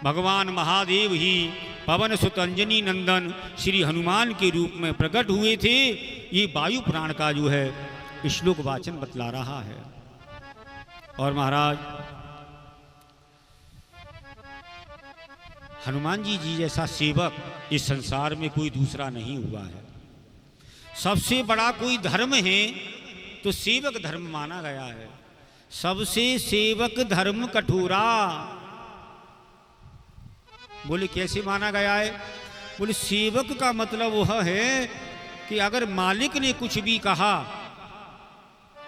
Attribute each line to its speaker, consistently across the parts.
Speaker 1: भगवान महादेव ही पवन सुत अंजनी नंदन श्री हनुमान के रूप में प्रकट हुए थे। ये वायु पुराण का जो है श्लोक वाचन बतला रहा है। और महाराज हनुमान जी जैसा सेवक इस संसार में कोई दूसरा नहीं हुआ है। सबसे बड़ा कोई धर्म है तो सेवक धर्म माना गया है। सबसे सेवक धर्म कठोरा। बोले कैसे माना गया है? बोले सेवक का मतलब वह है कि अगर मालिक ने कुछ भी कहा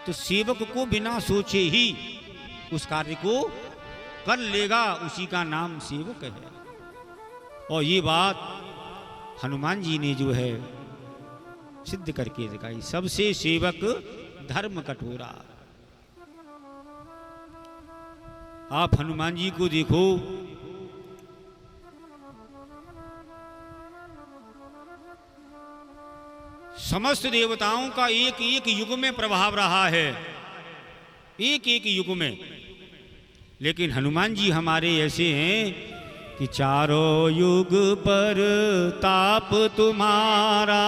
Speaker 1: तो सेवक को बिना सोचे ही उस कार्य को कर लेगा, उसी का नाम सेवक है। और ये बात हनुमान जी ने जो है सिद्ध करके दिखाई। सबसे सेवक धर्म कठोरा। आप हनुमान जी को देखो, समस्त देवताओं का एक एक युग में प्रभाव रहा है, एक एक युग में। लेकिन हनुमान जी हमारे ऐसे हैं कि चारों युग पर ताप तुम्हारा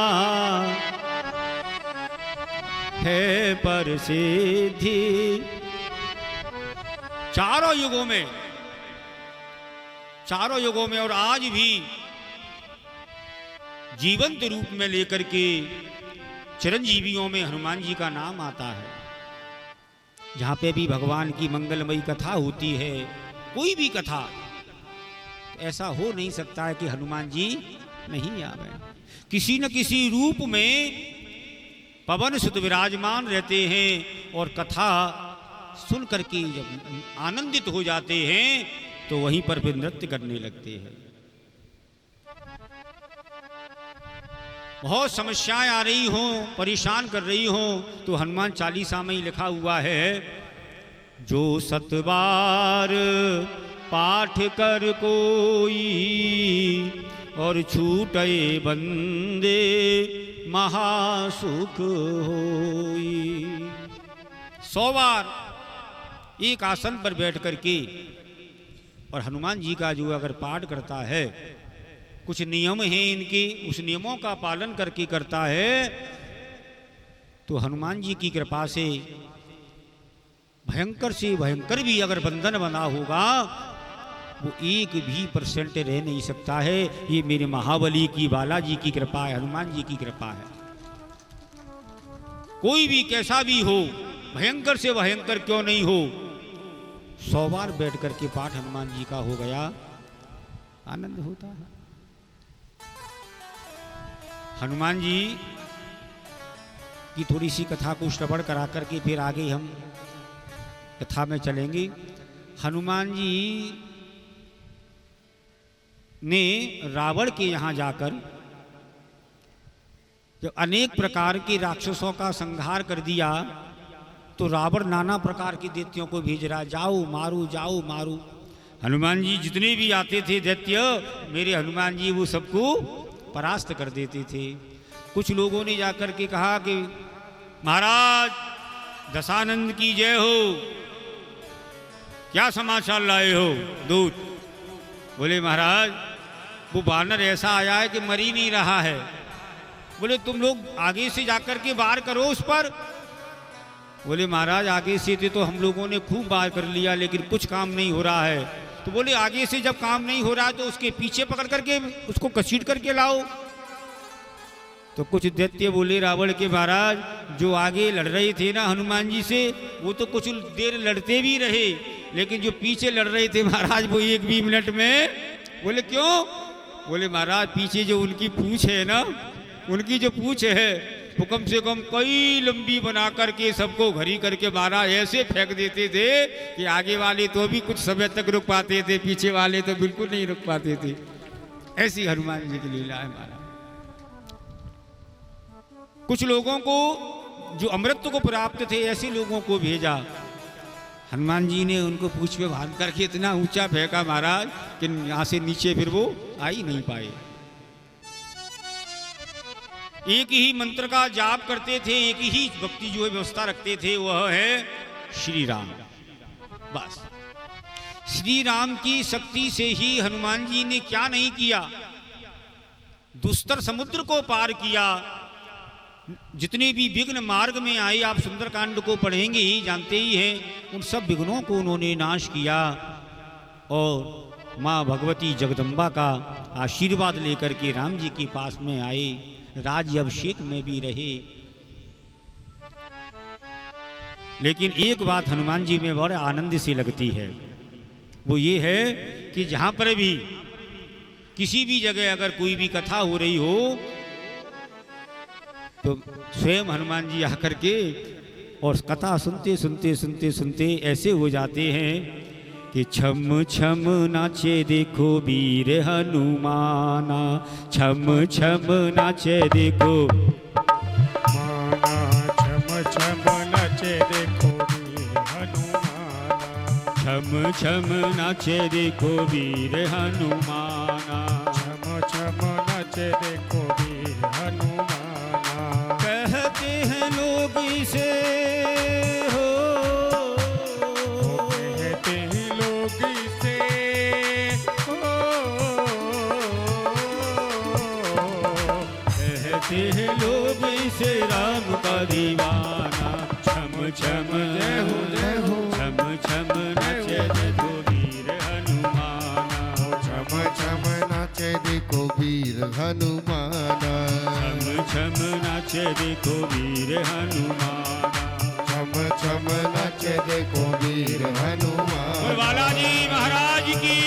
Speaker 1: है पर सिद्धि। चारों युगों में और आज भी जीवंत रूप में लेकर के चिरंजीवियों में हनुमान जी का नाम आता है। जहां पे भी भगवान की मंगलमयी कथा होती है, कोई भी कथा, ऐसा हो नहीं सकता है कि हनुमान जी नहीं आवे। किसी न किसी रूप में पवन सुत विराजमान रहते हैं और कथा सुन करके जब आनंदित हो जाते हैं तो वहीं पर फिर नृत्य करने लगते हैं। बहुत समस्याएं आ रही हों, परेशान कर रही हों, तो हनुमान चालीसा में ही लिखा हुआ है, जो 7 बार पाठ कर कोई और छूटे बंदे महासुख होई। 100 बार एक आसन पर बैठ करके और हनुमान जी का जो अगर पाठ करता है, कुछ नियम हैं इनके, उस नियमों का पालन करके करता है, तो हनुमान जी की कृपा से भयंकर भी अगर बंधन बना होगा वो 1% रह नहीं सकता है। ये मेरे महाबली की, बालाजी की कृपा है, हनुमान जी की कृपा है। कोई भी कैसा भी हो, भयंकर से भयंकर क्यों नहीं हो, 100 बार बैठ करके पाठ हनुमान जी का हो गया, आनंद होता है। हनुमान जी की थोड़ी सी कथा को श्रवण करा करके फिर आगे हम कथा में चलेंगे। हनुमान जी ने रावण के यहां जाकर जो अनेक प्रकार के राक्षसों का संहार कर दिया, तो रावण नाना प्रकार के दैत्यों को भेज रहा, जाओ मारो जाओ मारो। हनुमान जी जितने भी आते थे दैत्य, मेरे हनुमान जी वो सबको परास्त कर देते थे। कुछ लोगों ने जाकर के कहा कि महाराज दशानंद की जय हो, क्या समाचार लाए हो दूत? बोले महाराज वो बानर ऐसा आया है कि मर ही नहीं रहा है। बोले तुम लोग आगे से जाकर के वार करो उस पर। बोले महाराज आगे से थे तो हम लोगों ने खूब वार कर लिया, लेकिन कुछ काम नहीं हो रहा है। तो बोले आगे से जब काम नहीं हो रहा है तो उसके पीछे पकड़ करके उसको घसीट करके लाओ। तो कुछ दैत्य बोले रावण के महाराज, जो आगे लड़ रहे थे ना हनुमान जी से, वो तो कुछ देर लड़ते भी रहे, लेकिन जो पीछे लड़ रहे थे महाराज वो 1 भी मिनट में। बोले क्यों? बोले महाराज पीछे जो उनकी पूंछ है ना, उनकी जो पूंछ है वो कम से कम कई लंबी बना करके सबको घड़ी करके महाराज ऐसे फेंक देते थे कि आगे वाले तो भी कुछ समय तक रुक पाते थे, पीछे वाले तो बिल्कुल नहीं रुक पाते थे। ऐसी हनुमान जी की लीला है महाराज। कुछ लोगों को जो अमृत को प्राप्त थे, ऐसे लोगों को भेजा। हनुमान जी ने उनको पूंछ पे बांध करके इतना ऊंचा फेंका महाराज कि यहां से नीचे फिर वो आ ही नहीं पाए। एक ही मंत्र का जाप करते थे, एक ही भक्ति जो है व्यवस्था रखते थे, वह है श्री राम। बस श्री राम की शक्ति से ही हनुमान जी ने क्या नहीं किया, दुस्तर समुद्र को पार किया। जितने भी विघ्न मार्ग में आए, आप सुंदरकांड को पढ़ेंगे ही, जानते ही हैं, उन सब विघ्नों को उन्होंने नाश किया और माँ भगवती जगदम्बा का आशीर्वाद लेकर के राम जी के पास में आए, राज्य अभिषेक में भी रहे। लेकिन एक बात हनुमान जी में बड़े आनंद से लगती है, वो ये है कि जहाँ पर भी किसी भी जगह अगर कोई भी कथा हो रही हो तो स्वयं हनुमान जी आकर के और कथा सुनते सुनते सुनते सुनते ऐसे हो जाते हैं कि छम छम नाचे देखो वीर हनुमाना, छम छम नाचे देखो
Speaker 2: माना, छम छम नाचे देखो वीर हनुमाना,
Speaker 1: छम छम नाचे देखो वीर हनुमाना,
Speaker 2: छम छम नाचे देखो वीर हनुमाना।
Speaker 1: कहते हैं लोग इसे हो,
Speaker 2: कहते हैं लोग इसे हो,
Speaker 1: कहते हैं लोग इसे राम का दीवाना। छम छम जय हो जय हो, छम छम नाचे देखो वीर हनुमाना,
Speaker 3: छम छम नाचे देखो वीर हनुमाना,
Speaker 1: छम छम नाचे देखो वीर हनुमाना।
Speaker 3: छम छम नाचे देखो वीर हनुमाना।
Speaker 1: बालाजी महाराज की।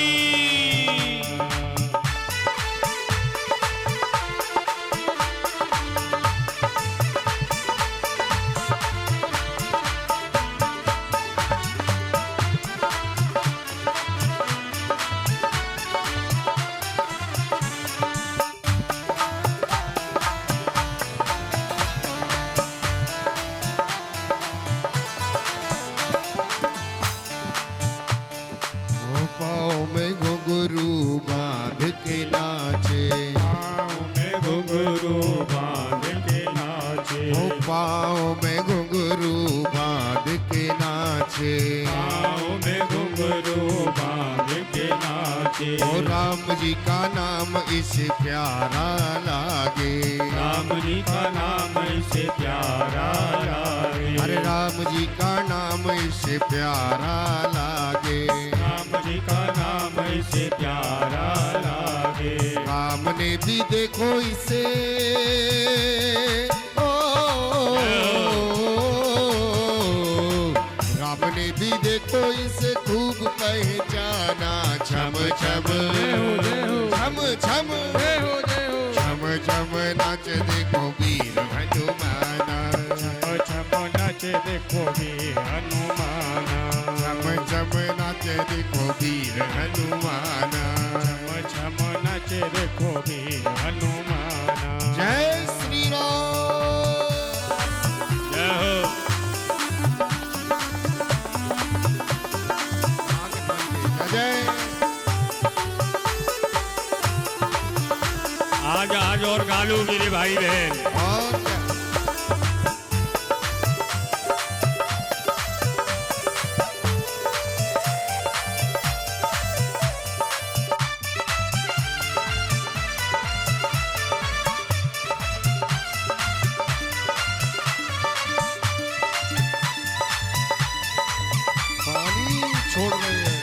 Speaker 3: पाँव में घुंघरू बांध के नाचे,
Speaker 2: पाँव में घुंघरू बांध के नाचे,
Speaker 3: ओ पाँव में घुंघरू बांध के नाचे,
Speaker 1: पाँव में घुंघरू बांध के नाचे।
Speaker 3: ओ राम जी का नाम इसे प्यारा लागे,
Speaker 1: राम जी का नाम इसे प्यारा लागे,
Speaker 3: अरे राम जी का नाम इसे प्यारा लागे,
Speaker 1: राम जी का नाम इसे प्यारा लागे।
Speaker 3: राम ने भी देखो इसे ओ, राम ने भी देखो इसे खूब पहचाना। छम छम छम छम छम छम नाच देखो वीर हनुमाना,
Speaker 2: छम छम नाचे देखो वीर हनुमाना,
Speaker 3: छम छम नाच देखो वीर हनुमाना।
Speaker 2: छम छम नाचे देखो वीर हनुमाना।
Speaker 3: जय श्री राम।
Speaker 1: जय हो।
Speaker 3: जय
Speaker 1: आज आज और गालू मेरे भाई बहन।
Speaker 3: और क्या? पानी छोड़ रहे हैं।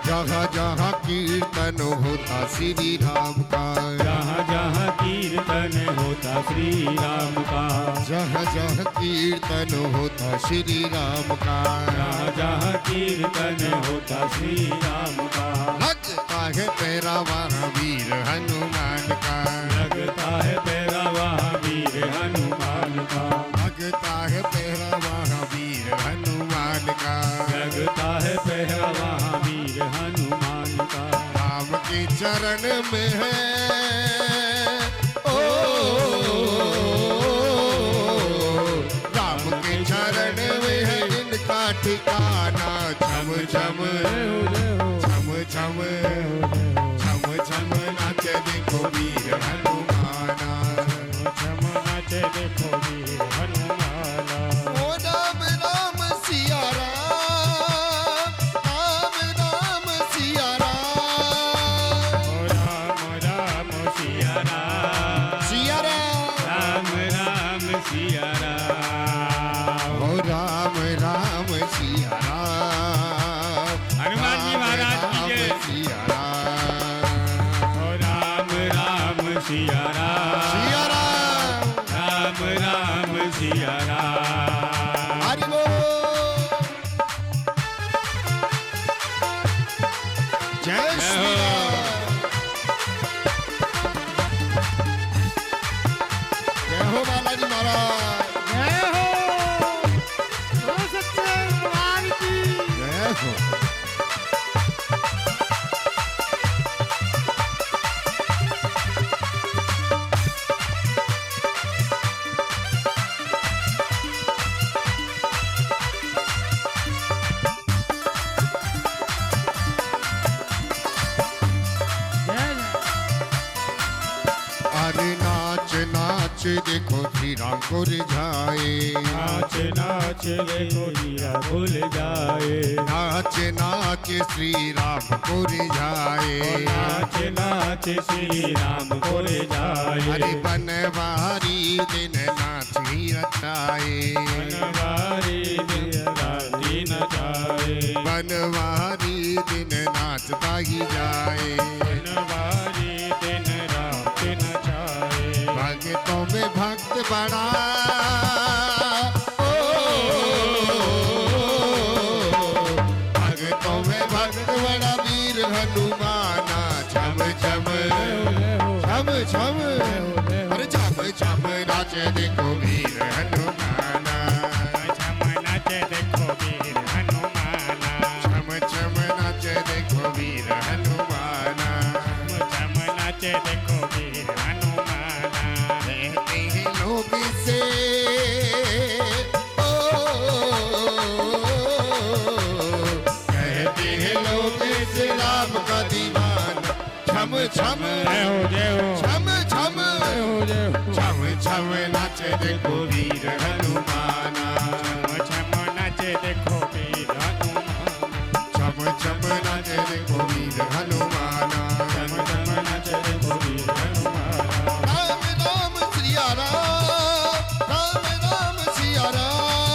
Speaker 3: जहाँ जहाँ कीर्तन होता श्री राम का,
Speaker 1: जहाँ जहाँ कीर्तन होता श्री राम का,
Speaker 3: जहाँ जहाँ कीर्तन होता श्री राम का,
Speaker 1: जहाँ जहाँ कीर्तन होता श्री राम का।
Speaker 3: लगता है पैरा वहाँ वीर हनुमान का,
Speaker 1: लगता है पैरा वहाँ वीर हनुमान का,
Speaker 3: लगता है पैरा वहाँ वीर हनुमान का,
Speaker 1: लगता है पैरा वहाँ वीर हनुमान का।
Speaker 3: राम के चरण में है ओ, राम के चरण में है इनका ठिकाना। छम छम छम छम छम नाचे देखो वीर हनुमाना
Speaker 2: छम नाचे देखो वीर हनुमाना
Speaker 3: ओ राम राम सिया राम राम सिया राम
Speaker 2: ओ राम राम सिया राम
Speaker 3: सिया राम
Speaker 1: राम राम सिया राम।
Speaker 3: ओ राम राम सिया राम
Speaker 1: हनुमान जी महाराज की
Speaker 3: राम
Speaker 1: जय।
Speaker 3: सिया राम
Speaker 1: ओ राम राम सिया राम
Speaker 3: सिया राम
Speaker 1: राम राम सिया राम।
Speaker 3: हरि बोल जय श्री राम जय हो बालाजी महाराज
Speaker 2: जय हो सच्चे भगवान की
Speaker 3: जय हो अरे नाच नाच देखो श्री राम को रिझाए
Speaker 2: नाच नाच देखो हीरा भूल जाए
Speaker 3: नाच नाच श्री राम को रिझाए
Speaker 2: नाच नाच श्री राम को ले जाए
Speaker 3: अरे बनवारी दिन नाच ही रचाए
Speaker 2: बनवारी दिन राती न जाए
Speaker 3: बनवारी दिन नाचता ही जाए
Speaker 2: बनवारी दिन रात न जाए
Speaker 3: भक्तों में भक्त बड़ा ओ भक्तों में भक्त बड़ा वीर हनुमाना छम छम छम छम अरे छम छम नाचे देखो वीर हनुमाना
Speaker 2: छम नाचे देखो वीर हनुमाना
Speaker 3: छम छम नाचे देखो वीर हनुमाना
Speaker 2: छम नाचे देखो वीर हनुमाना
Speaker 3: कहते हैं लोग से ओ कहते हैं लोग से राम का दीवाना छम छम
Speaker 2: जय हो
Speaker 3: छम छम
Speaker 2: जय हो
Speaker 3: छम छम नाचे देखो वीर हनुमाना
Speaker 2: छम नाचे देखो वीर हनुमाना
Speaker 3: छम छम नाचे देखो वीर हनुमाना
Speaker 2: छम नाचे देखो वीर हनुमाना
Speaker 3: राम राम सिया राम राम सिया राम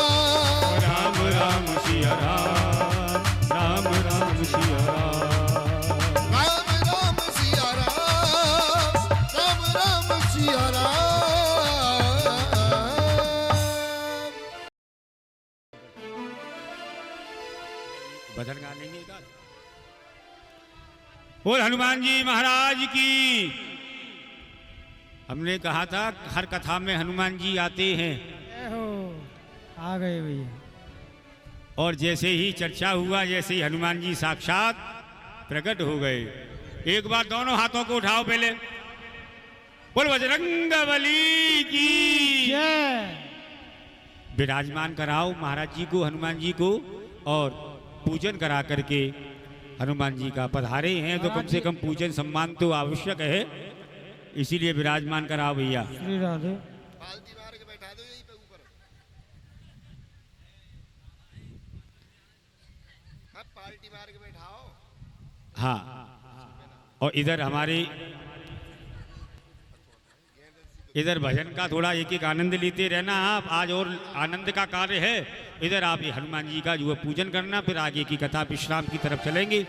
Speaker 1: राम राम सिया राम राम राम सिया राम।
Speaker 3: राम राम सिया राम राम सिया राम
Speaker 1: भजन गा लेंगे एक आध? बोल हनुमान जी महाराज की। हमने कहा था हर कथा में हनुमान जी आते हैं
Speaker 2: जय हो आ गए भैया
Speaker 1: और जैसे ही चर्चा हुआ जैसे ही हनुमान जी साक्षात प्रकट हो गए। एक बार दोनों हाथों को उठाओ पहले, बोल बजरंगबली की।
Speaker 2: जय
Speaker 1: विराजमान कराओ महाराज जी को, हनुमान जी को, और पूजन करा करके हनुमान जी का पधारे हैं तो कम से कम पूजन सम्मान तो आवश्यक है, इसीलिए विराजमान कराओ भैया।
Speaker 2: श्री राधे
Speaker 3: पालती मार के बैठा दो यहीं पे ऊपर। हाँ, पालटी मार के बैठाओ।
Speaker 1: हाँ, और इधर हमारी इधर भजन का थोड़ा एक एक आनंद लेते रहना आप, आज और आनंद का कार्य है। इधर आप ये हनुमान जी का जो है पूजन करना, फिर आगे की कथा विश्राम की तरफ चलेंगे।